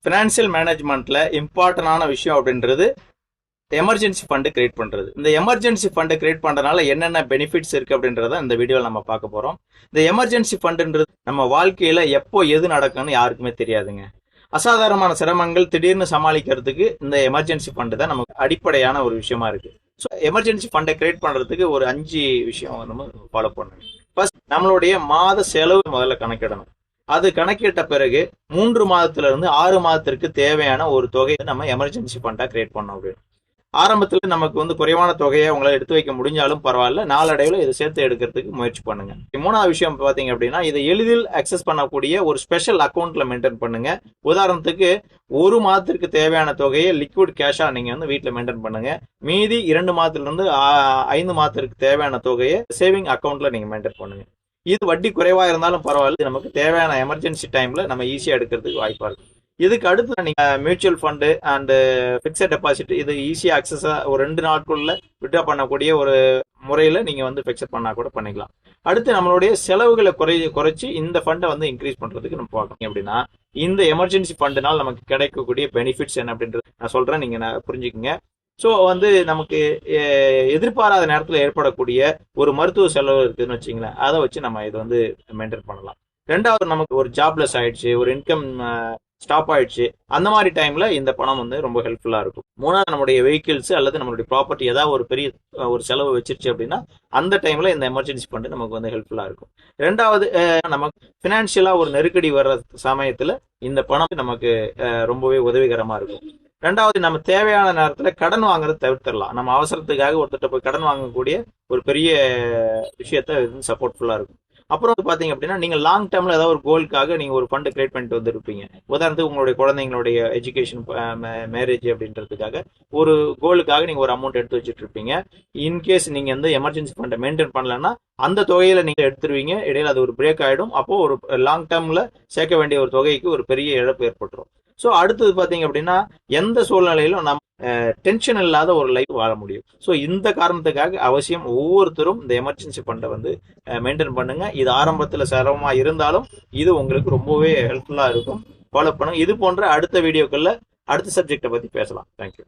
Financial மேனேஜ்மெண்ட்ல இம்பார்ட்டன்டான விஷயம் அப்படின்றது எமர்ஜென்சி ஃபண்டு கிரியேட் பண்றது. இந்த எமர்ஜென்சி ஃபண்டை கிரியேட் பண்றதுனால என்னென்ன பெனிஃபிட்ஸ் இருக்கு அப்படின்றத இந்த வீடியோவில் நம்ம பார்க்க போறோம். இந்த எமர்ஜென்சி ஃபண்டுன்றது நம்ம வாழ்க்கையில எப்போ எது நடக்கும்னு யாருக்குமே தெரியாதுங்க. அசாதாரணமான சிரமங்கள் திடீர்னு சமாளிக்கிறதுக்கு இந்த எமர்ஜென்சி ஃபண்டு தான் நமக்கு அடிப்படையான ஒரு விஷயமா இருக்கு. ஸோ எமர்ஜென்சி ஃபண்டை கிரியேட் பண்றதுக்கு ஒரு 5 விஷயம் நம்ம ஃபாலோ பண்ணணும். ஃபர்ஸ்ட், நம்மளுடைய மாத செலவு முதல்ல கணக்கிடணும். அது கணக்கிட்ட பிறகு 3 மாதத்துல இருந்து 6 மாதத்திற்கு தேவையான ஒரு தொகையை நம்ம எமர்ஜென்சி ஃபண்டா கிரியேட் பண்ணோம் அப்படின்னு. ஆரம்பத்துல நமக்கு குறைவான தொகையை உங்களால் எடுத்து வைக்க முடிஞ்சாலும் பரவாயில்ல, நாளடைவில் இதை சேர்த்து எடுக்கிறதுக்கு முயற்சி பண்ணுங்க. 3வது விஷயம் பாத்தீங்க அப்படின்னா, இதை எளிதில் அக்சஸ் பண்ணக்கூடிய ஒரு ஸ்பெஷல் அக்கௌண்ட்ல மெயின்டைன் பண்ணுங்க. உதாரணத்துக்கு 1 மாதத்திற்கு தேவையான தொகையை லிக்விட் கேஷா நீங்க வீட்டுல மெயின்டைன் பண்ணுங்க. மீதி 2 மாதத்துல இருந்து 5 மாதத்திற்கு தேவையான தொகையை சேவிங் அக்கௌண்ட்ல நீங்க மெயின்டைன் பண்ணுங்க. இது வட்டி குறைவா இருந்தாலும் பரவாயில்ல, நமக்கு தேவையான எமர்ஜென்சி டைம்ல நம்ம ஈஸியா எடுக்கிறதுக்கு வாய்ப்பா இருக்கு. இதுக்கு அடுத்து நீங்க mutual fund and fixed deposit இது ஈஸியா அக்சஸா ஒரு 2 நாட்களுக்குள்ள விட்ரா பண்ணக்கூடிய ஒரு முறையில நீங்க பிக்சட் பண்ணா கூட பண்ணிக்கலாம். அடுத்து நம்மளுடைய செலவுகளை குறைச்சு இந்த ஃபண்டை இன்க்ரீஸ் பண்றதுக்கு நம்ம பார்க்கணும். அப்படின்னா இந்த எமர்ஜென்சி ஃபண்டுனால் நமக்கு கிடைக்கக்கூடிய பெனிஃபிட்ஸ் என்ன அப்படின்றது நான் சொல்றேன், நீங்க புரிஞ்சுக்குங்க. ஸோ நமக்கு எதிர்பாராத நேரத்தில் ஏற்படக்கூடிய ஒரு மருத்துவ செலவு இருக்குதுன்னு வச்சுங்களேன், அதை வச்சு நம்ம இதை மெயின்டைன் பண்ணலாம். 2வது, நமக்கு ஒரு ஜாப்லெஸ் ஆயிடுச்சு, ஒரு இன்கம் ஸ்டாப் ஆயிடுச்சு, அந்த மாதிரி டைம்ல இந்த பணம் ரொம்ப ஹெல்ப்ஃபுல்லா இருக்கும். 3வது, நம்மளுடைய வெஹிக்கிள்ஸ் அல்லது நம்மளுடைய ப்ராப்பர்ட்டி ஏதாவது ஒரு பெரிய ஒரு செலவு வச்சிருச்சு அப்படின்னா அந்த டைம்ல இந்த எமர்ஜென்சி ஃபண்டு நமக்கு ஹெல்ப்ஃபுல்லா இருக்கும். 2வது, நமக்கு பினான்சியலா ஒரு நெருக்கடி வர்ற சமயத்துல இந்த பணம் நமக்கு ரொம்பவே உதவிகரமா இருக்கும். 2வது, நம்ம தேவையான நேரத்துல கடன் வாங்குறத தவிர்த்திடலாம். நம்ம அவசரத்துக்காக ஒருத்தட்ட போய் கடன் வாங்கக்கூடிய ஒரு பெரிய விஷயத்த சப்போர்ட்ஃபுல்லா இருக்கும். அப்புறம் பாத்தீங்க அப்படின்னா, நீங்க லாங் டேர்ம்ல ஏதாவது ஒரு கோலுக்காக நீங்க ஒரு ஃபண்ட் கிரியேட் பண்ணிட்டு வந்திருப்பீங்க. உதாரணத்துக்கு உங்களுடைய குழந்தைங்களுடைய எஜுகேஷன், மேரேஜ் அப்படின்றதுக்காக ஒரு கோலுக்காக நீங்க ஒரு அமௌண்ட் எடுத்து வச்சுட்டு இருப்பீங்க. இன்கேஸ் நீங்க எமர்ஜென்சி ஃபண்டை மெயின்டைன் பண்ணலன்னா அந்த தொகையில நீங்க எடுத்துருவீங்க, இடையில அது ஒரு பிரேக் ஆயிடும். அப்போ ஒரு லாங் டேர்ம்ல சேர்க்க வேண்டிய ஒரு தொகைக்கு ஒரு பெரிய இழப்பு ஏற்பட்டுரும். ஸோ அடுத்தது பாத்தீங்க அப்படின்னா, எந்த சூழ்நிலையிலும் நம்ம டென்ஷன் இல்லாத ஒரு லைஃப் வாழ முடியும். ஸோ இந்த காரணத்துக்காக அவசியம் ஒவ்வொருத்தரும் இந்த எமர்ஜென்சி ஃபண்டை மெயின்டைன் பண்ணுங்க. இது ஆரம்பத்துல சிரமமா இருந்தாலும் இது உங்களுக்கு ரொம்பவே ஹெல்ப்ஃபுல்லா இருக்கும். ஃபாலோ பண்ணுங்க. இது போன்ற அடுத்த வீடியோக்கள்ல அடுத்த சப்ஜெக்டை பத்தி பேசலாம். தேங்க்யூ.